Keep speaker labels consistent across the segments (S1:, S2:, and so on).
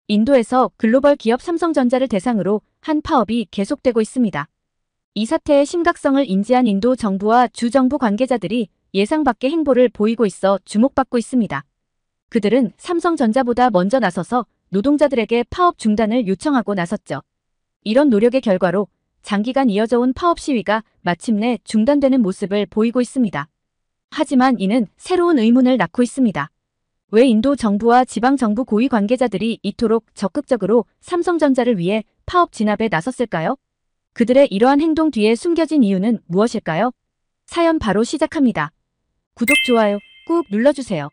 S1: 인도에서 글로벌 기업 삼성전자를 대상으로 한 파업이 계속되고 있습니다. 이 사태의 심각성을 인지한 인도 정부와 주정부 관계자들이 예상 밖의 행보를 보이고 있어 주목받고 있습니다. 그들은 삼성전자보다 먼저 나서서 노동자들에게 파업 중단을 요청하고 나섰죠. 이런 노력의 결과로 장기간 이어져온 파업 시위가 마침내 중단되는 모습을 보이고 있습니다. 하지만 이는 새로운 의문을 낳고 있습니다. 왜 인도 정부와 지방정부 고위 관계자들이 이토록 적극적으로 삼성전자를 위해 파업 진압에 나섰을까요? 그들의 이러한 행동 뒤에 숨겨진 이유는 무엇일까요? 사연 바로 시작합니다. 구독, 좋아요 꾹 눌러주세요.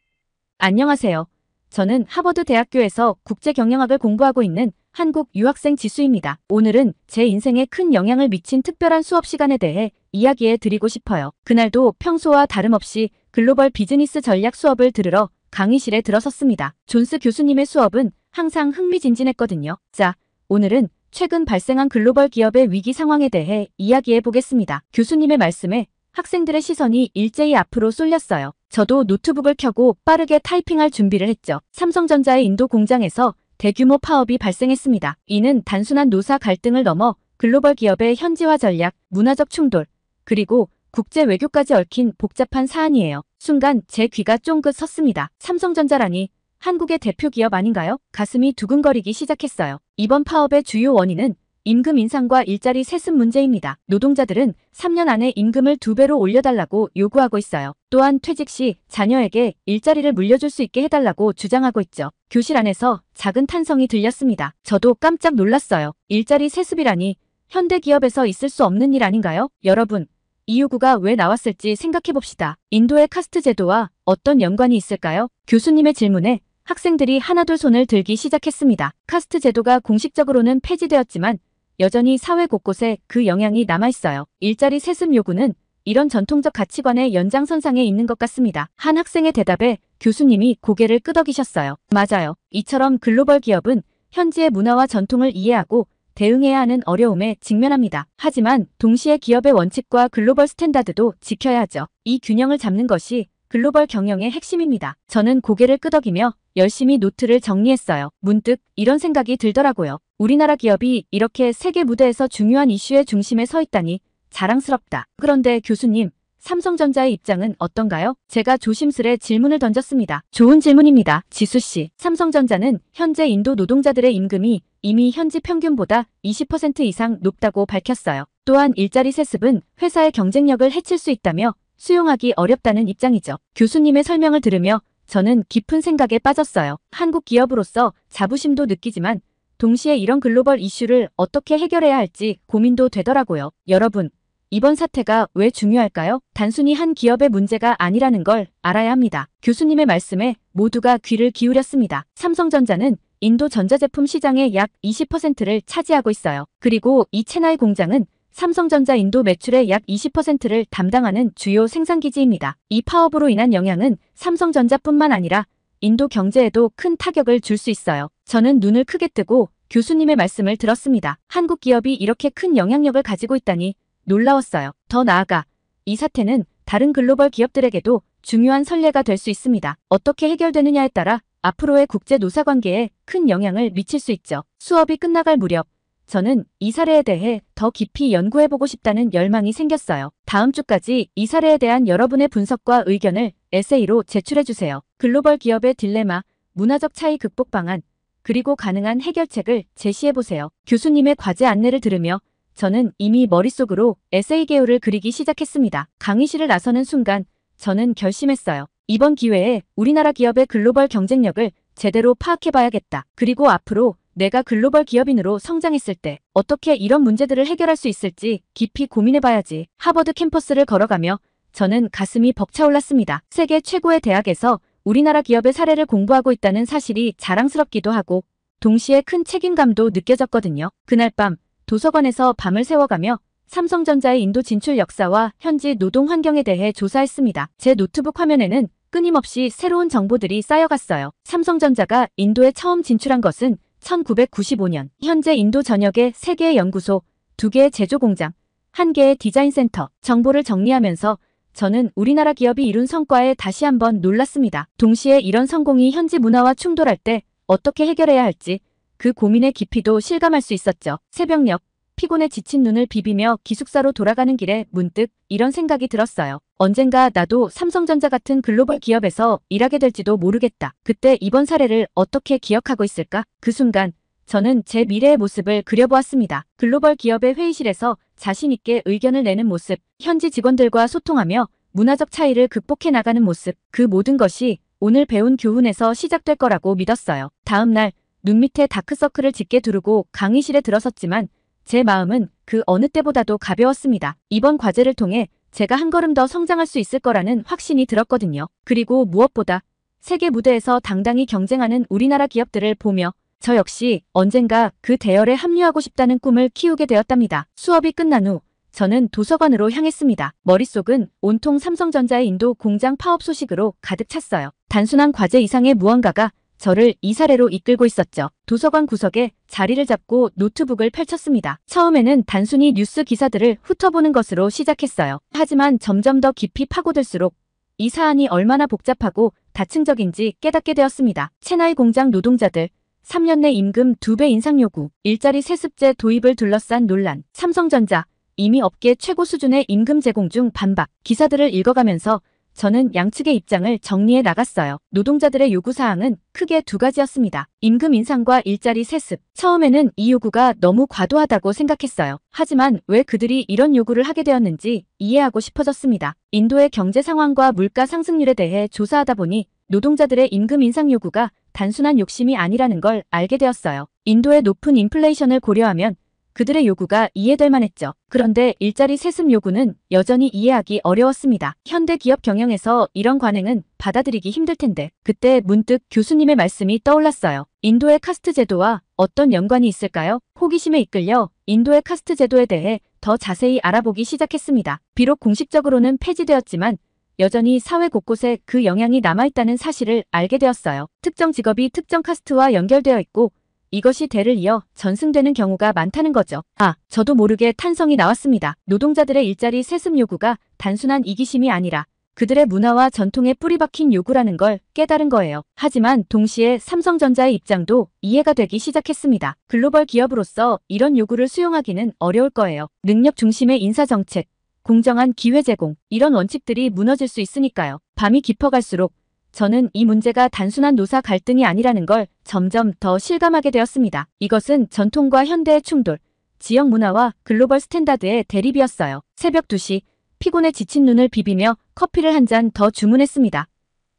S1: 안녕하세요. 저는 하버드 대학교에서 국제경영학을 공부하고 있는 한국 유학생 지수입니다. 오늘은 제 인생에 큰 영향을 미친 특별한 수업 시간에 대해 이야기해 드리고 싶어요. 그날도 평소와 다름없이 글로벌 비즈니스 전략 수업을 들으러 강의실에 들어섰습니다. 존스 교수님의 수업은 항상 흥미진진했거든요. 자, 오늘은 최근 발생한 글로벌 기업의 위기 상황에 대해 이야기해 보겠습니다. 교수님의 말씀에 학생들의 시선이 일제히 앞으로 쏠렸어요. 저도 노트북을 켜고 빠르게 타이핑할 준비를 했죠. 삼성전자의 인도 공장에서 대규모 파업이 발생했습니다. 이는 단순한 노사 갈등을 넘어 글로벌 기업의 현지화 전략, 문화적 충돌, 그리고 국제 외교까지 얽힌 복잡한 사안이에요. 순간 제 귀가 쫑긋 섰습니다. 삼성전자라니 한국의 대표 기업 아닌가요? 가슴이 두근거리기 시작했어요. 이번 파업의 주요 원인은 임금 인상과 일자리 세습 문제입니다. 노동자들은 3년 안에 임금을 2배로 올려달라고 요구하고 있어요. 또한 퇴직 시 자녀에게 일자리를 물려줄 수 있게 해달라고 주장하고 있죠. 교실 안에서 작은 탄성이 들렸습니다. 저도 깜짝 놀랐어요. 일자리 세습이라니 현대 기업에서 있을 수 없는 일 아닌가요? 여러분, 이 요구가 왜 나왔을지 생각해봅시다. 인도의 카스트 제도와 어떤 연관이 있을까요? 교수님의 질문에 학생들이 하나둘 손을 들기 시작했습니다. 카스트 제도가 공식적으로는 폐지되었지만 여전히 사회 곳곳에 그 영향이 남아있어요. 일자리 세습 요구는 이런 전통적 가치관의 연장선상에 있는 것 같습니다. 한 학생의 대답에 교수님이 고개를 끄덕이셨어요. 맞아요. 이처럼 글로벌 기업은 현지의 문화와 전통을 이해하고 대응해야 하는 어려움에 직면합니다. 하지만 동시에 기업의 원칙과 글로벌 스탠다드도 지켜야 하죠. 이 균형을 잡는 것이 글로벌 경영의 핵심입니다. 저는 고개를 끄덕이며 열심히 노트를 정리했어요. 문득 이런 생각이 들더라고요. 우리나라 기업이 이렇게 세계 무대에서 중요한 이슈의 중심에 서 있다니 자랑스럽다. 그런데 교수님, 삼성전자의 입장은 어떤가요? 제가 조심스레 질문을 던졌습니다. 좋은 질문입니다. 지수씨. 삼성전자는 현재 인도 노동자들의 임금이 이미 현지 평균보다 20% 이상 높다고 밝혔어요. 또한 일자리 세습은 회사의 경쟁력을 해칠 수 있다며 수용하기 어렵다는 입장이죠. 교수님의 설명을 들으며 저는 깊은 생각에 빠졌어요. 한국 기업으로서 자부심도 느끼지만 동시에 이런 글로벌 이슈를 어떻게 해결해야 할지 고민도 되더라고요. 여러분, 이번 사태가 왜 중요할까요? 단순히 한 기업의 문제가 아니라는 걸 알아야 합니다. 교수님의 말씀에 모두가 귀를 기울였습니다. 삼성전자는 인도 전자제품 시장의 약 20%를 차지하고 있어요. 그리고 이 체나이 공장은 삼성전자 인도 매출의 약 20%를 담당하는 주요 생산기지입니다. 이 파업으로 인한 영향은 삼성전자뿐만 아니라 인도 경제에도 큰 타격을 줄 수 있어요. 저는 눈을 크게 뜨고 교수님의 말씀을 들었습니다. 한국 기업이 이렇게 큰 영향력을 가지고 있다니 놀라웠어요. 더 나아가 이 사태는 다른 글로벌 기업들에게도 중요한 선례가 될 수 있습니다. 어떻게 해결되느냐에 따라 앞으로의 국제 노사 관계에 큰 영향을 미칠 수 있죠. 수업이 끝나갈 무렵 저는 이 사례에 대해 더 깊이 연구해보고 싶다는 열망이 생겼어요. 다음 주까지 이 사례에 대한 여러분의 분석과 의견을 에세이로 제출해주세요. 글로벌 기업의 딜레마, 문화적 차이 극복 방안, 그리고 가능한 해결책을 제시해보세요. 교수님의 과제 안내를 들으며 저는 이미 머릿속으로 에세이 개요를 그리기 시작했습니다. 강의실을 나서는 순간 저는 결심했어요. 이번 기회에 우리나라 기업의 글로벌 경쟁력을 제대로 파악해봐야겠다. 그리고 앞으로 내가 글로벌 기업인으로 성장했을 때 어떻게 이런 문제들을 해결할 수 있을지 깊이 고민해봐야지. 하버드 캠퍼스를 걸어가며 저는 가슴이 벅차올랐습니다. 세계 최고의 대학에서 우리나라 기업의 사례를 공부하고 있다는 사실이 자랑스럽기도 하고 동시에 큰 책임감도 느껴졌거든요. 그날 밤 도서관에서 밤을 새워가며 삼성전자의 인도 진출 역사와 현지 노동 환경에 대해 조사했습니다. 제 노트북 화면에는 끊임없이 새로운 정보들이 쌓여갔어요. 삼성전자가 인도에 처음 진출한 것은 1995년, 현재 인도 전역에 3개의 연구소, 2개의 제조 공장, 1개의 디자인 센터, 정보를 정리하면서 저는 우리나라 기업이 이룬 성과에 다시 한번 놀랐습니다. 동시에 이런 성공이 현지 문화와 충돌할 때 어떻게 해결해야 할지 그 고민의 깊이도 실감할 수 있었죠. 새벽녘, 피곤에 지친 눈을 비비며 기숙사로 돌아가는 길에 문득 이런 생각이 들었어요. 언젠가 나도 삼성전자 같은 글로벌 기업에서 일하게 될지도 모르겠다. 그때 이번 사례를 어떻게 기억하고 있을까? 그 순간 저는 제 미래의 모습을 그려보았습니다. 글로벌 기업의 회의실에서 자신 있게 의견을 내는 모습, 현지 직원들과 소통하며 문화적 차이를 극복해 나가는 모습, 그 모든 것이 오늘 배운 교훈에서 시작될 거라고 믿었어요. 다음 날 눈 밑에 다크서클을 짙게 두르고 강의실에 들어섰지만 제 마음은 그 어느 때보다도 가벼웠습니다. 이번 과제를 통해 제가 한 걸음 더 성장할 수 있을 거라는 확신이 들었거든요. 그리고 무엇보다 세계 무대에서 당당히 경쟁하는 우리나라 기업들을 보며 저 역시 언젠가 그 대열에 합류하고 싶다는 꿈을 키우게 되었답니다. 수업이 끝난 후 저는 도서관으로 향했습니다. 머릿속은 온통 삼성전자의 인도 공장 파업 소식으로 가득 찼어요. 단순한 과제 이상의 무언가가 저를 이 사례로 이끌고 있었죠. 도서관 구석에 자리를 잡고 노트북을 펼쳤습니다. 처음에는 단순히 뉴스 기사들을 훑어보는 것으로 시작했어요. 하지만 점점 더 깊이 파고들수록 이 사안이 얼마나 복잡하고 다층적인지 깨닫게 되었습니다. 체나이 공장 노동자들, 3년 내 임금 2배 인상 요구, 일자리 세습제 도입을 둘러싼 논란, 삼성전자, 이미 업계 최고 수준의 임금 제공 중 반박. 기사들을 읽어가면서 저는 양측의 입장을 정리해 나갔어요. 노동자들의 요구사항은 크게 두 가지였습니다. 임금 인상과 일자리 세습. 처음에는 이 요구가 너무 과도하다고 생각했어요. 하지만 왜 그들이 이런 요구를 하게 되었는지 이해하고 싶어졌습니다. 인도의 경제 상황과 물가 상승률에 대해 조사하다 보니 노동자들의 임금 인상 요구가 단순한 욕심이 아니라는 걸 알게 되었어요. 인도의 높은 인플레이션을 고려하면 그들의 요구가 이해될 만했죠. 그런데 일자리 세습 요구는 여전히 이해하기 어려웠습니다. 현대 기업 경영에서 이런 관행은 받아들이기 힘들 텐데 그때 문득 교수님의 말씀이 떠올랐어요. 인도의 카스트 제도와 어떤 연관이 있을까요? 호기심에 이끌려 인도의 카스트 제도에 대해 더 자세히 알아보기 시작했습니다. 비록 공식적으로는 폐지되었지만 여전히 사회 곳곳에 그 영향이 남아있다는 사실을 알게 되었어요. 특정 직업이 특정 카스트와 연결되어 있고 이것이 대를 이어 전승되는 경우가 많다는 거죠. 저도 모르게 탄성이 나왔습니다. 노동자들의 일자리 세습 요구가 단순한 이기심이 아니라 그들의 문화와 전통에 뿌리박힌 요구라는 걸 깨달은 거예요. 하지만 동시에 삼성전자의 입장도 이해가 되기 시작했습니다. 글로벌 기업으로서 이런 요구를 수용하기는 어려울 거예요. 능력 중심의 인사정책, 공정한 기회 제공, 이런 원칙들이 무너질 수 있으니까요. 밤이 깊어갈수록 저는 이 문제가 단순한 노사 갈등이 아니라는 걸 점점 더 실감하게 되었습니다. 이것은 전통과 현대의 충돌, 지역 문화와 글로벌 스탠다드의 대립이었어요. 새벽 2시, 피곤에 지친 눈을 비비며 커피를 한 잔 더 주문했습니다.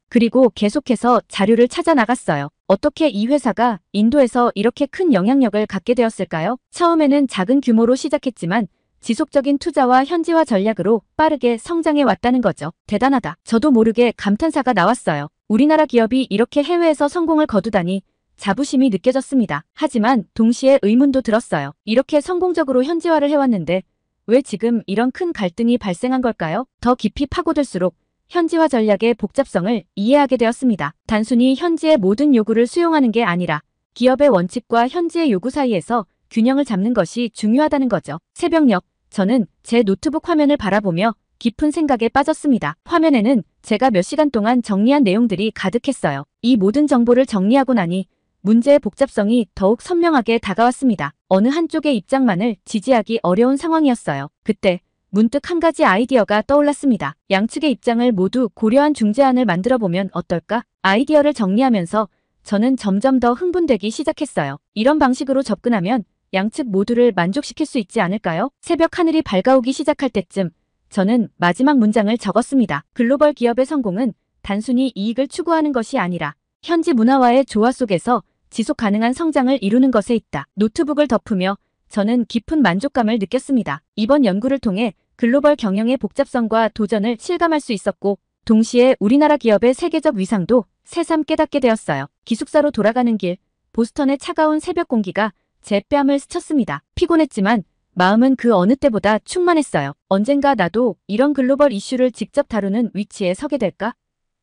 S1: 그리고 계속해서 자료를 찾아 나갔어요. 어떻게 이 회사가 인도에서 이렇게 큰 영향력을 갖게 되었을까요? 처음에는 작은 규모로 시작했지만 지속적인 투자와 현지화 전략으로 빠르게 성장해 왔다는 거죠. 대단하다. 저도 모르게 감탄사가 나왔어요. 우리나라 기업이 이렇게 해외에서 성공을 거두다니 자부심이 느껴졌습니다. 하지만 동시에 의문도 들었어요. 이렇게 성공적으로 현지화를 해왔는데 왜 지금 이런 큰 갈등이 발생한 걸까요? 더 깊이 파고들수록 현지화 전략의 복잡성을 이해하게 되었습니다. 단순히 현지의 모든 요구를 수용하는 게 아니라 기업의 원칙과 현지의 요구 사이에서 균형을 잡는 것이 중요하다는 거죠. 새벽녘, 저는 제 노트북 화면을 바라보며 깊은 생각에 빠졌습니다. 화면에는 제가 몇 시간 동안 정리한 내용들이 가득했어요. 이 모든 정보를 정리하고 나니 문제의 복잡성이 더욱 선명하게 다가왔습니다. 어느 한쪽의 입장만을 지지하기 어려운 상황이었어요. 그때 문득 한 가지 아이디어가 떠올랐습니다. 양측의 입장을 모두 고려한 중재안을 만들어보면 어떨까? 아이디어를 정리하면서 저는 점점 더 흥분되기 시작했어요. 이런 방식으로 접근하면 양측 모두를 만족시킬 수 있지 않을까요? 새벽 하늘이 밝아오기 시작할 때쯤 저는 마지막 문장을 적었습니다. 글로벌 기업의 성공은 단순히 이익을 추구하는 것이 아니라 현지 문화와의 조화 속에서 지속 가능한 성장을 이루는 것에 있다. 노트북을 덮으며 저는 깊은 만족감을 느꼈습니다. 이번 연구를 통해 글로벌 경영의 복잡성과 도전을 실감할 수 있었고 동시에 우리나라 기업의 세계적 위상도 새삼 깨닫게 되었어요. 기숙사로 돌아가는 길, 보스턴의 차가운 새벽 공기가 제 뺨을 스쳤습니다. 피곤했지만 마음은 그 어느 때보다 충만했어요. 언젠가 나도 이런 글로벌 이슈를 직접 다루는 위치에 서게 될까?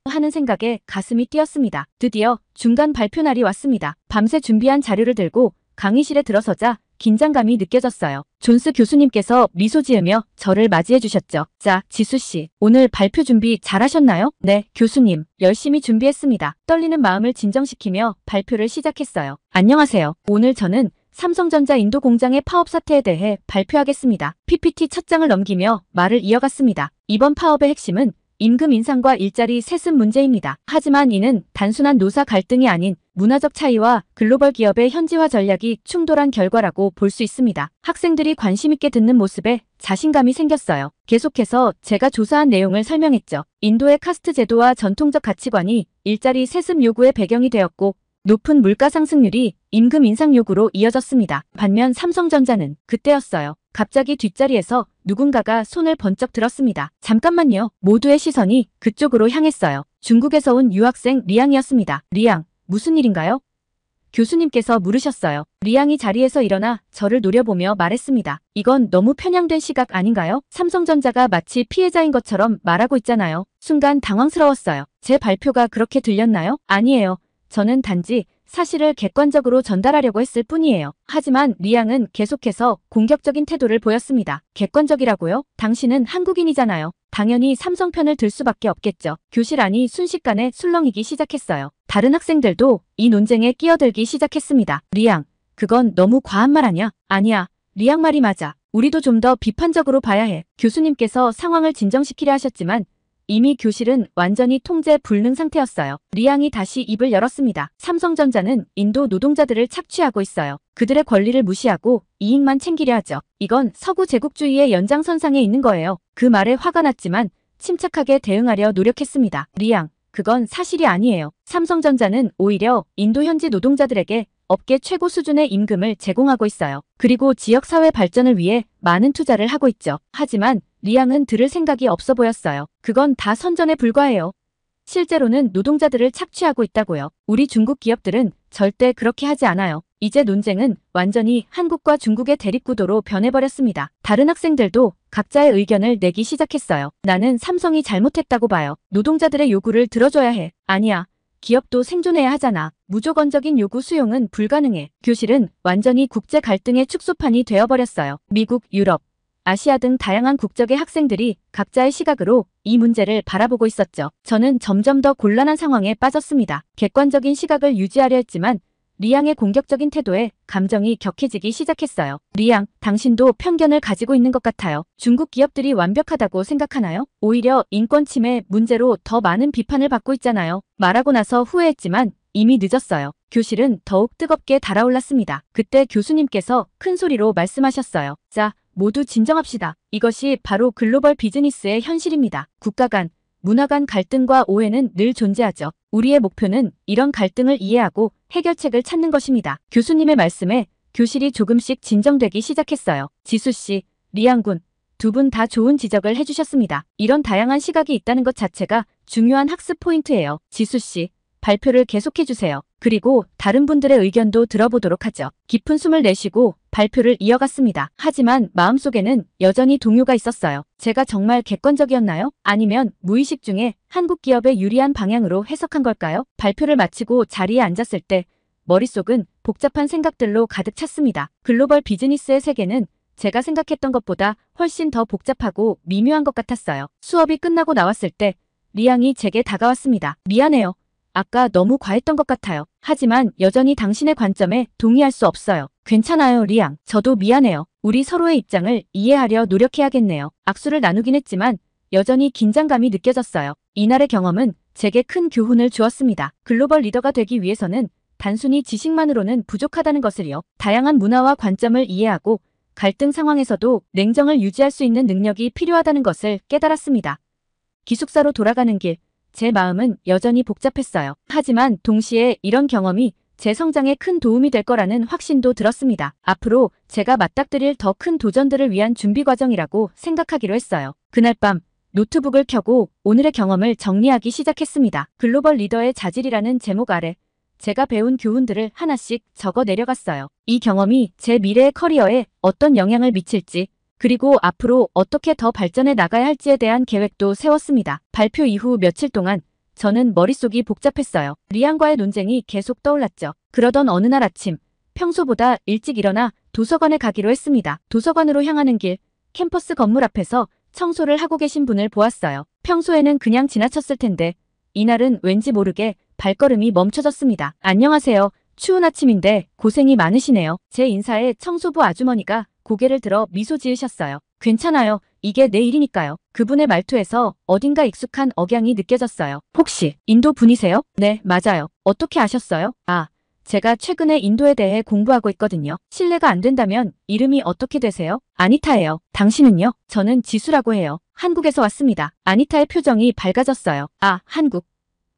S1: 하는 생각에 가슴이 뛰었습니다. 드디어 중간 발표 날이 왔습니다. 밤새 준비한 자료를 들고 강의실에 들어서자 긴장감이 느껴졌어요. 존스 교수님께서 미소 지으며 저를 맞이해 주셨죠. 자, 지수씨, 오늘 발표 준비 잘하셨나요? 네, 교수님. 열심히 준비했습니다. 떨리는 마음을 진정시키며 발표를 시작했어요. 안녕하세요. 오늘 저는 삼성전자 인도 공장의 파업 사태에 대해 발표하겠습니다. PPT 첫 장을 넘기며 말을 이어갔습니다. 이번 파업의 핵심은 임금 인상과 일자리 세습 문제입니다. 하지만 이는 단순한 노사 갈등이 아닌 문화적 차이와 글로벌 기업의 현지화 전략이 충돌한 결과라고 볼 수 있습니다. 학생들이 관심 있게 듣는 모습에 자신감이 생겼어요. 계속해서 제가 조사한 내용을 설명했죠. 인도의 카스트 제도와 전통적 가치관이 일자리 세습 요구의 배경이 되었고 높은 물가 상승률이 임금 인상 요구로 이어졌습니다. 반면 삼성전자는 그때였어요. 갑자기 뒷자리에서 누군가가 손을 번쩍 들었습니다. 잠깐만요. 모두의 시선이 그쪽으로 향했어요. 중국에서 온 유학생 리양이었습니다. 리양, 무슨 일인가요? 교수님께서 물으셨어요. 리양이 자리에서 일어나 저를 노려보며 말했습니다. 이건 너무 편향된 시각 아닌가요? 삼성전자가 마치 피해자인 것처럼 말하고 있잖아요. 순간 당황스러웠어요. 제 발표가 그렇게 들렸나요? 아니에요. 저는 단지 사실을 객관적으로 전달하려고 했을 뿐이에요. 하지만 리양은 계속해서 공격적인 태도를 보였습니다. 객관적이라고요? 당신은 한국인이잖아요. 당연히 삼성 편을 들 수밖에 없겠죠. 교실 안이 순식간에 술렁이기 시작했어요. 다른 학생들도 이 논쟁에 끼어들기 시작했습니다. 리양, 그건 너무 과한 말 아니야? 아니야. 리양 말이 맞아. 우리도 좀 더 비판적으로 봐야 해. 교수님께서 상황을 진정시키려 하셨지만 이미 교실은 완전히 통제 불능 상태였어요. 리양이 다시 입을 열었습니다. 삼성전자는 인도 노동자들을 착취하고 있어요. 그들의 권리를 무시하고 이익만 챙기려 하죠. 이건 서구 제국주의의 연장선상에 있는 거예요. 그 말에 화가 났지만 침착하게 대응하려 노력했습니다. 리양, 그건 사실이 아니에요. 삼성전자는 오히려 인도 현지 노동자들에게 업계 최고 수준의 임금을 제공하고 있어요. 그리고 지역사회 발전을 위해 많은 투자를 하고 있죠. 하지만 리양은 들을 생각이 없어 보였어요. 그건 다 선전에 불과해요. 실제로는 노동자들을 착취하고 있다고요. 우리 중국 기업들은 절대 그렇게 하지 않아요. 이제 논쟁은 완전히 한국과 중국의 대립구도로 변해버렸습니다. 다른 학생들도 각자의 의견을 내기 시작했어요. 나는 삼성이 잘못했다고 봐요. 노동자들의 요구를 들어줘야 해. 아니야. 기업도 생존해야 하잖아. 무조건적인 요구 수용은 불가능해. 교실은 완전히 국제 갈등의 축소판이 되어버렸어요. 미국, 유럽, 아시아 등 다양한 국적의 학생들이 각자의 시각으로 이 문제를 바라보고 있었죠. 저는 점점 더 곤란한 상황에 빠졌습니다. 객관적인 시각을 유지하려 했지만 리양의 공격적인 태도에 감정이 격해지기 시작했어요. 리양, 당신도 편견을 가지고 있는 것 같아요. 중국 기업들이 완벽하다고 생각하나요? 오히려 인권 침해 문제로 더 많은 비판을 받고 있잖아요. 말하고 나서 후회했지만 이미 늦었어요. 교실은 더욱 뜨겁게 달아올랐습니다. 그때 교수님께서 큰 소리로 말씀하셨어요. 자, 모두 진정합시다. 이것이 바로 글로벌 비즈니스의 현실입니다. 국가 간, 문화 간 갈등과 오해는 늘 존재하죠. 우리의 목표는 이런 갈등을 이해하고 해결책을 찾는 것입니다. 교수님의 말씀에 교실이 조금씩 진정되기 시작했어요. 지수씨, 리양군, 두 분 다 좋은 지적을 해주셨습니다. 이런 다양한 시각이 있다는 것 자체가 중요한 학습 포인트예요. 지수씨, 발표를 계속해주세요. 그리고 다른 분들의 의견도 들어보도록 하죠. 깊은 숨을 내쉬고 발표를 이어갔습니다. 하지만 마음속에는 여전히 동요가 있었어요. 제가 정말 객관적이었나요? 아니면 무의식 중에 한국 기업에 유리한 방향으로 해석한 걸까요? 발표를 마치고 자리에 앉았을 때 머릿속은 복잡한 생각들로 가득 찼습니다. 글로벌 비즈니스의 세계는 제가 생각했던 것보다 훨씬 더 복잡하고 미묘한 것 같았어요. 수업이 끝나고 나왔을 때 리양이 제게 다가왔습니다. 미안해요. 아까 너무 과했던 것 같아요. 하지만 여전히 당신의 관점에 동의할 수 없어요. 괜찮아요, 리양. 저도 미안해요. 우리 서로의 입장을 이해하려 노력해야겠네요. 악수를 나누긴 했지만 여전히 긴장감이 느껴졌어요. 이날의 경험은 제게 큰 교훈을 주었습니다. 글로벌 리더가 되기 위해서는 단순히 지식만으로는 부족하다는 것을요. 다양한 문화와 관점을 이해하고 갈등 상황에서도 냉정을 유지할 수 있는 능력이 필요하다는 것을 깨달았습니다. 기숙사로 돌아가는 길, 제 마음은 여전히 복잡했어요. 하지만 동시에 이런 경험이 제 성장에 큰 도움이 될 거라는 확신도 들었습니다. 앞으로 제가 맞닥뜨릴 더 큰 도전들을 위한 준비 과정이라고 생각하기로 했어요. 그날 밤 노트북을 켜고 오늘의 경험을 정리하기 시작했습니다. 글로벌 리더의 자질이라는 제목 아래 제가 배운 교훈들을 하나씩 적어 내려갔어요. 이 경험이 제 미래의 커리어에 어떤 영향을 미칠지, 그리고 앞으로 어떻게 더 발전해 나가야 할지에 대한 계획도 세웠습니다. 발표 이후 며칠 동안 저는 머릿속이 복잡했어요. 리양과의 논쟁이 계속 떠올랐죠. 그러던 어느 날 아침, 평소보다 일찍 일어나 도서관에 가기로 했습니다. 도서관으로 향하는 길, 캠퍼스 건물 앞에서 청소를 하고 계신 분을 보았어요. 평소에는 그냥 지나쳤을 텐데 이날은 왠지 모르게 발걸음이 멈춰졌습니다. 안녕하세요. 추운 아침인데 고생이 많으시네요. 제 인사에 청소부 아주머니가 고개를 들어 미소 지으셨어요. 괜찮아요. 이게 내 일이니까요. 그분의 말투에서 어딘가 익숙한 억양이 느껴졌어요. 혹시 인도 분이세요? 네, 맞아요. 어떻게 아셨어요? 아, 제가 최근에 인도에 대해 공부하고 있거든요. 실례가 안 된다면 이름이 어떻게 되세요? 아니타예요. 당신은요? 저는 지수라고 해요. 한국에서 왔습니다. 아니타의 표정이 밝아졌어요. 아, 한국.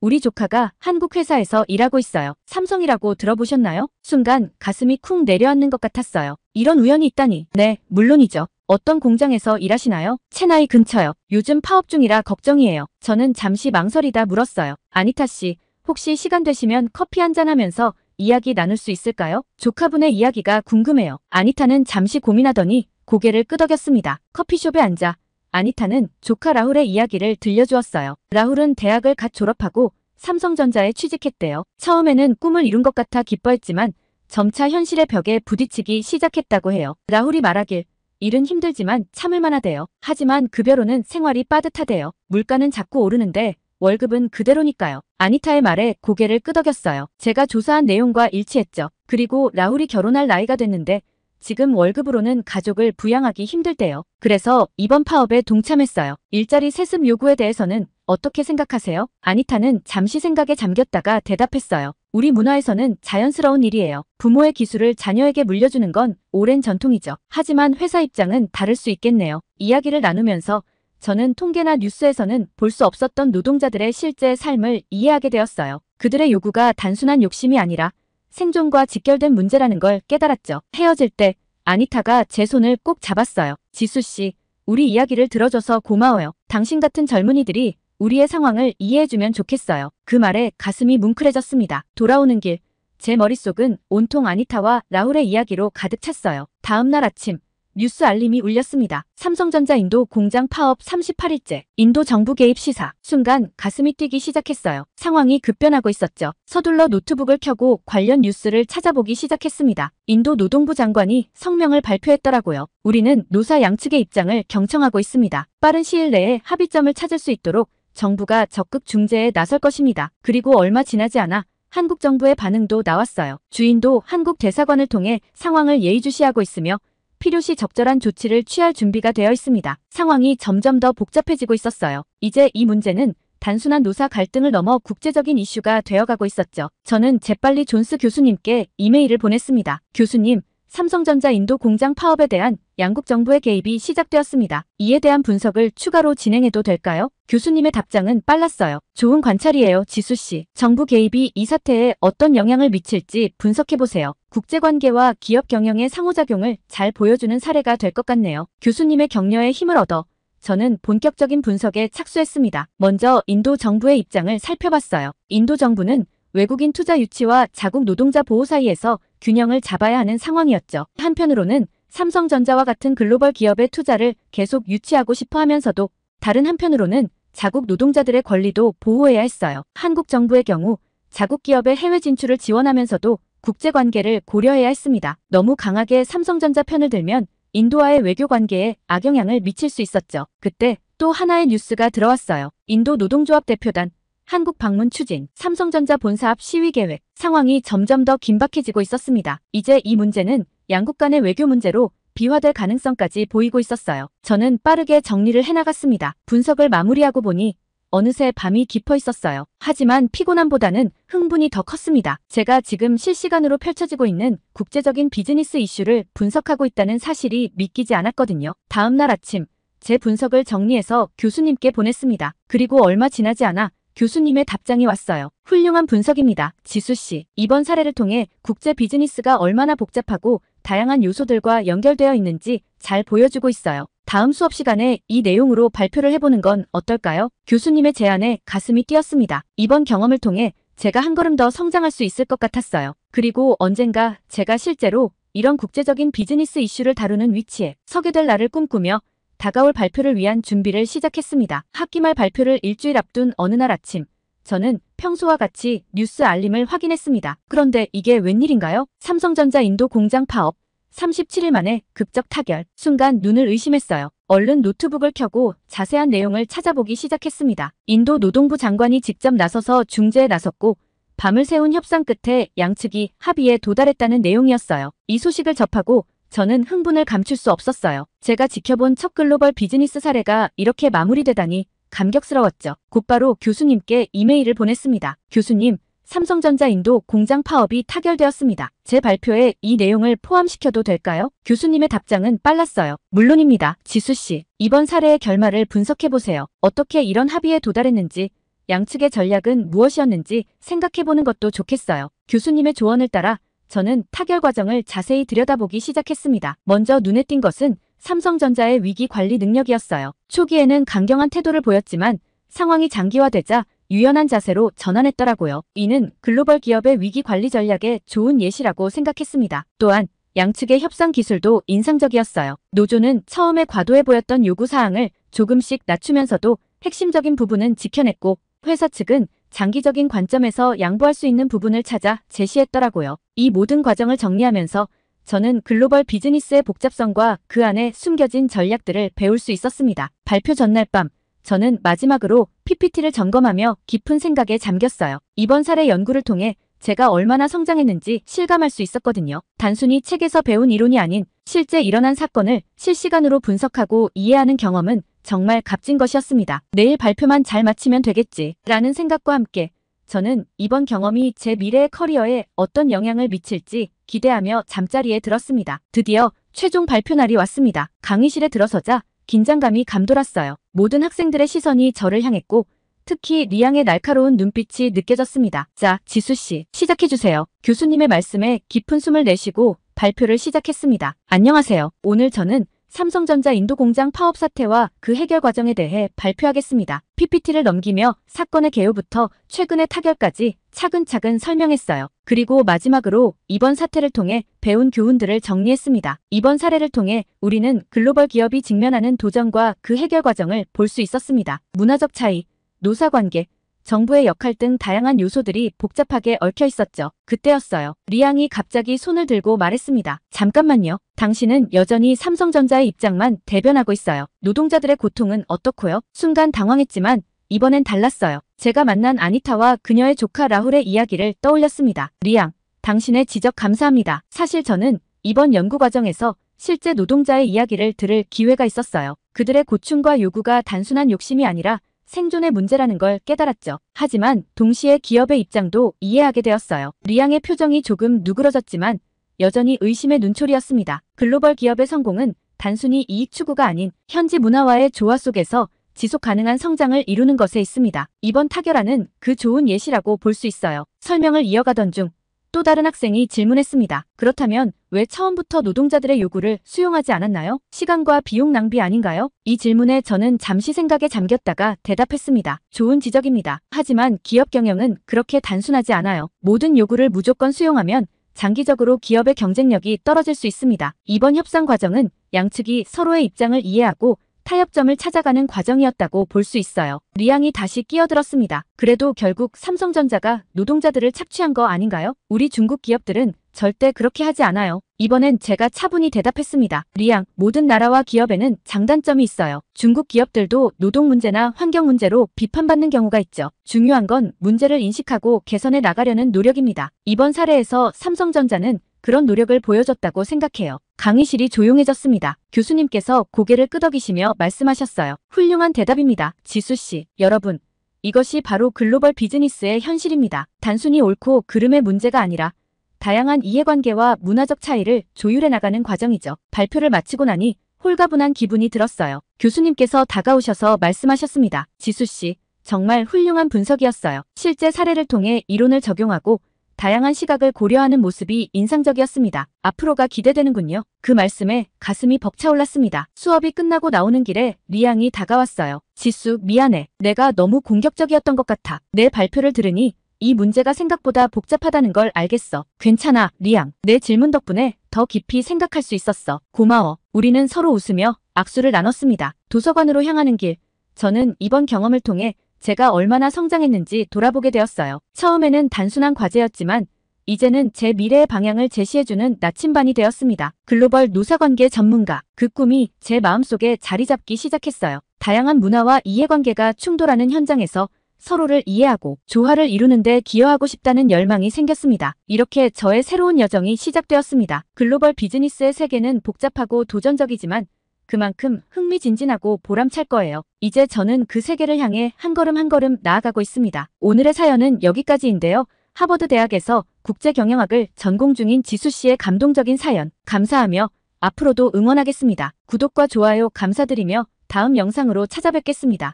S1: 우리 조카가 한국 회사에서 일하고 있어요. 삼성이라고 들어보셨나요? 순간 가슴이 쿵 내려앉는 것 같았어요. 이런 우연이 있다니. 네, 물론이죠. 어떤 공장에서 일하시나요? 체나이 근처요. 요즘 파업 중이라 걱정이에요. 저는 잠시 망설이다 물었어요. 아니타 씨, 혹시 시간 되시면 커피 한잔 하면서 이야기 나눌 수 있을까요? 조카분의 이야기가 궁금해요. 아니타는 잠시 고민하더니 고개를 끄덕였습니다. 커피숍에 앉아 아니타는 조카 라훌의 이야기를 들려주었어요. 라훌은 대학을 갓 졸업하고 삼성전자에 취직했대요. 처음에는 꿈을 이룬 것 같아 기뻐했지만 점차 현실의 벽에 부딪히기 시작했다고 해요. 라훌이 말하길 일은 힘들지만 참을 만하대요. 하지만 급여로는 생활이 빠듯하대요. 물가는 자꾸 오르는데 월급은 그대로니까요. 아니타의 말에 고개를 끄덕였어요. 제가 조사한 내용과 일치했죠. 그리고 라훌이 결혼할 나이가 됐는데 지금 월급으로는 가족을 부양하기 힘들대요. 그래서 이번 파업에 동참했어요. 일자리 세습 요구에 대해서는 어떻게 생각하세요? 아니타는 잠시 생각에 잠겼다가 대답했어요. 우리 문화에서는 자연스러운 일이에요. 부모의 기술을 자녀에게 물려주는 건 오랜 전통이죠. 하지만 회사 입장은 다를 수 있겠네요. 이야기를 나누면서 저는 통계나 뉴스에서는 볼 수 없었던 노동자들의 실제 삶을 이해하게 되었어요. 그들의 요구가 단순한 욕심이 아니라 생존과 직결된 문제라는 걸 깨달았죠. 헤어질 때 아니타가 제 손을 꼭 잡았어요. 지수 씨, 우리 이야기를 들어줘서 고마워요. 당신 같은 젊은이들이 우리의 상황을 이해해주면 좋겠어요. 그 말에 가슴이 뭉클해졌습니다. 돌아오는 길, 제 머릿속은 온통 아니타와 라훌의 이야기로 가득 찼어요. 다음 날 아침, 뉴스 알림이 울렸습니다. 삼성전자 인도 공장 파업 38일째, 인도 정부 개입 시사. 순간 가슴이 뛰기 시작했어요. 상황이 급변하고 있었죠. 서둘러 노트북을 켜고 관련 뉴스를 찾아보기 시작했습니다. 인도 노동부 장관이 성명을 발표했더라고요. 우리는 노사 양측의 입장을 경청하고 있습니다. 빠른 시일 내에 합의점을 찾을 수 있도록 정부가 적극 중재에 나설 것입니다. 그리고 얼마 지나지 않아 한국 정부의 반응도 나왔어요. 주인도 한국 대사관을 통해 상황을 예의주시하고 있으며 필요시 적절한 조치를 취할 준비가 되어 있습니다. 상황이 점점 더 복잡해지고 있었어요. 이제 이 문제는 단순한 노사 갈등을 넘어 국제적인 이슈가 되어가고 있었죠. 저는 재빨리 존스 교수님께 이메일을 보냈습니다. 교수님, 삼성전자 인도 공장 파업에 대한 양국 정부의 개입이 시작되었습니다. 이에 대한 분석을 추가로 진행해도 될까요? 교수님의 답장은 빨랐어요. 좋은 관찰이에요, 지수씨. 정부 개입이 이 사태에 어떤 영향을 미칠지 분석해보세요. 국제관계와 기업 경영의 상호작용을 잘 보여주는 사례가 될 것 같네요. 교수님의 격려에 힘을 얻어 저는 본격적인 분석에 착수했습니다. 먼저 인도 정부의 입장을 살펴봤어요. 인도 정부는 외국인 투자 유치와 자국 노동자 보호 사이에서 균형을 잡아야 하는 상황이었죠. 한편으로는 삼성전자와 같은 글로벌 기업의 투자를 계속 유치하고 싶어 하면서도 다른 한편으로는 자국 노동자들의 권리도 보호해야 했어요. 한국 정부의 경우 자국 기업의 해외 진출을 지원하면서도 국제관계를 고려해야 했습니다. 너무 강하게 삼성전자 편을 들면 인도와의 외교 관계에 악영향을 미칠 수 있었죠. 그때 또 하나의 뉴스가 들어왔어요. 인도 노동조합 대표단 한국 방문 추진, 삼성전자 본사 앞 시위 계획. 상황이 점점 더 긴박해지고 있었습니다. 이제 이 문제는 양국 간의 외교 문제로 비화될 가능성까지 보이고 있었어요. 저는 빠르게 정리를 해나갔습니다. 분석을 마무리하고 보니 어느새 밤이 깊어 있었어요. 하지만 피곤함보다는 흥분이 더 컸습니다. 제가 지금 실시간으로 펼쳐지고 있는 국제적인 비즈니스 이슈를 분석하고 있다는 사실이 믿기지 않았거든요. 다음 날 아침, 제 분석을 정리해서 교수님께 보냈습니다. 그리고 얼마 지나지 않아 교수님의 답장이 왔어요. 훌륭한 분석입니다. 지수씨, 이번 사례를 통해 국제 비즈니스가 얼마나 복잡하고 다양한 요소들과 연결되어 있는지 잘 보여주고 있어요. 다음 수업 시간에 이 내용으로 발표를 해보는 건 어떨까요? 교수님의 제안에 가슴이 뛰었습니다. 이번 경험을 통해 제가 한 걸음 더 성장할 수 있을 것 같았어요. 그리고 언젠가 제가 실제로 이런 국제적인 비즈니스 이슈를 다루는 위치에 서게 될 날을 꿈꾸며 다가올 발표를 위한 준비를 시작했습니다. 학기 말 발표를 일주일 앞둔 어느 날 아침, 저는 평소와 같이 뉴스 알림을 확인했습니다. 그런데 이게 웬일인가요? 삼성전자 인도 공장 파업, 37일 만에 극적 타결. 순간 눈을 의심했어요. 얼른 노트북을 켜고 자세한 내용을 찾아보기 시작했습니다. 인도 노동부 장관이 직접 나서서 중재에 나섰고 밤을 새운 협상 끝에 양측이 합의에 도달했다는 내용이었어요. 이 소식을 접하고 저는 흥분을 감출 수 없었어요. 제가 지켜본 첫 글로벌 비즈니스 사례가 이렇게 마무리되다니 감격스러웠죠. 곧바로 교수님께 이메일을 보냈습니다. 교수님, 삼성전자 인도 공장 파업이 타결되었습니다. 제 발표에 이 내용을 포함시켜도 될까요? 교수님의 답장은 빨랐어요. 물론입니다. 지수씨, 이번 사례의 결말을 분석해보세요. 어떻게 이런 합의에 도달했는지, 양측의 전략은 무엇이었는지 생각해보는 것도 좋겠어요. 교수님의 조언을 따라 저는 타결 과정을 자세히 들여다보기 시작했습니다. 먼저 눈에 띈 것은 삼성전자의 위기 관리 능력이었어요. 초기에는 강경한 태도를 보였지만 상황이 장기화되자 유연한 자세로 전환했더라고요. 이는 글로벌 기업의 위기 관리 전략의 좋은 예시라고 생각했습니다. 또한 양측의 협상 기술도 인상적이었어요. 노조는 처음에 과도해 보였던 요구사항을 조금씩 낮추면서도 핵심적인 부분은 지켜냈고 회사 측은 장기적인 관점에서 양보할 수 있는 부분을 찾아 제시했더라고요. 이 모든 과정을 정리하면서 저는 글로벌 비즈니스의 복잡성과 그 안에 숨겨진 전략들을 배울 수 있었습니다. 발표 전날 밤, 저는 마지막으로 PPT를 점검하며 깊은 생각에 잠겼어요. 이번 사례 연구를 통해 제가 얼마나 성장했는지 실감할 수 있었거든요. 단순히 책에서 배운 이론이 아닌 실제 일어난 사건을 실시간으로 분석하고 이해하는 경험은 정말 값진 것이었습니다. 내일 발표만 잘 마치면 되겠지 라는 생각과 함께 저는 이번 경험이 제 미래의 커리어에 어떤 영향을 미칠지 기대하며 잠자리에 들었습니다. 드디어 최종 발표 날이 왔습니다. 강의실에 들어서자 긴장감이 감돌았어요. 모든 학생들의 시선이 저를 향했고 특히 리양의 날카로운 눈빛이 느껴졌습니다. 자, 지수씨, 시작해주세요. 교수님의 말씀에 깊은 숨을 내쉬고 발표를 시작했습니다. 안녕하세요. 오늘 저는 삼성전자 인도 공장 파업 사태와 그 해결 과정에 대해 발표하겠습니다. PPT를 넘기며 사건의 개요부터 최근의 타결까지 차근차근 설명했어요. 그리고 마지막으로 이번 사태를 통해 배운 교훈들을 정리했습니다. 이번 사례를 통해 우리는 글로벌 기업이 직면하는 도전과 그 해결 과정을 볼 수 있었습니다. 문화적 차이, 노사관계, 정부의 역할 등 다양한 요소들이 복잡하게 얽혀 있었죠. 그때였어요. 리양이 갑자기 손을 들고 말했습니다. 잠깐만요. 당신은 여전히 삼성전자의 입장만 대변하고 있어요. 노동자들의 고통은 어떻고요? 순간 당황했지만 이번엔 달랐어요. 제가 만난 아니타와 그녀의 조카 라훌의 이야기를 떠올렸습니다. 리양, 당신의 지적 감사합니다. 사실 저는 이번 연구 과정에서 실제 노동자의 이야기를 들을 기회가 있었어요. 그들의 고충과 요구가 단순한 욕심이 아니라 생존의 문제라는 걸 깨달았죠. 하지만 동시에 기업의 입장도 이해하게 되었어요. 리양의 표정이 조금 누그러졌지만 여전히 의심의 눈초리였습니다. 글로벌 기업의 성공은 단순히 이익 추구가 아닌 현지 문화와의 조화 속에서 지속 가능한 성장을 이루는 것에 있습니다. 이번 타결안은 그 좋은 예시라고 볼 수 있어요. 설명을 이어가던 중 또 다른 학생이 질문했습니다. 그렇다면 왜 처음부터 노동자들의 요구를 수용하지 않았나요? 시간과 비용 낭비 아닌가요? 이 질문에 저는 잠시 생각에 잠겼다가 대답했습니다. 좋은 지적입니다. 하지만 기업 경영은 그렇게 단순하지 않아요. 모든 요구를 무조건 수용하면 장기적으로 기업의 경쟁력이 떨어질 수 있습니다. 이번 협상 과정은 양측이 서로의 입장을 이해하고 타협점을 찾아가는 과정이었다고 볼 수 있어요. 리양이 다시 끼어들었습니다. 그래도 결국 삼성전자가 노동자들을 착취한 거 아닌가요? 우리 중국 기업들은 절대 그렇게 하지 않아요. 이번엔 제가 차분히 대답했습니다. 리양, 모든 나라와 기업에는 장단점이 있어요. 중국 기업들도 노동 문제나 환경 문제로 비판받는 경우가 있죠. 중요한 건 문제를 인식하고 개선해 나가려는 노력입니다. 이번 사례에서 삼성전자는 그런 노력을 보여줬다고 생각해요. 강의실이 조용해졌습니다. 교수님께서 고개를 끄덕이시며 말씀하셨어요. 훌륭한 대답입니다. 지수씨, 여러분. 이것이 바로 글로벌 비즈니스의 현실입니다. 단순히 옳고 그름의 문제가 아니라 다양한 이해관계와 문화적 차이를 조율해 나가는 과정이죠. 발표를 마치고 나니 홀가분한 기분이 들었어요. 교수님께서 다가오셔서 말씀하셨습니다. 지수씨, 정말 훌륭한 분석이었어요. 실제 사례를 통해 이론을 적용하고 다양한 시각을 고려하는 모습이 인상적이었습니다. 앞으로가 기대되는군요. 그 말씀에 가슴이 벅차올랐습니다. 수업이 끝나고 나오는 길에 리양이 다가왔어요. 지수, 미안해. 내가 너무 공격적이었던 것 같아. 내 발표를 들으니 이 문제가 생각보다 복잡하다는 걸 알겠어. 괜찮아, 리양. 내 질문 덕분에 더 깊이 생각할 수 있었어. 고마워. 우리는 서로 웃으며 악수를 나눴습니다. 도서관으로 향하는 길. 저는 이번 경험을 통해 제가 얼마나 성장했는지 돌아보게 되었어요. 처음에는 단순한 과제였지만 이제는 제 미래의 방향을 제시해주는 나침반이 되었습니다. 글로벌 노사관계 전문가. 그 꿈이 제 마음속에 자리 잡기 시작했어요. 다양한 문화와 이해관계가 충돌하는 현장에서 서로를 이해하고 조화를 이루는데 기여하고 싶다는 열망이 생겼습니다. 이렇게 저의 새로운 여정이 시작되었습니다. 글로벌 비즈니스의 세계는 복잡하고 도전적이지만 그만큼 흥미진진하고 보람찰 거예요. 이제 저는 그 세계를 향해 한 걸음 한 걸음 나아가고 있습니다. 오늘의 사연은 여기까지인데요. 하버드 대학에서 국제경영학을 전공 중인 지수 씨의 감동적인 사연 감사하며 앞으로도 응원하겠습니다. 구독과 좋아요 감사드리며 다음 영상으로 찾아뵙겠습니다.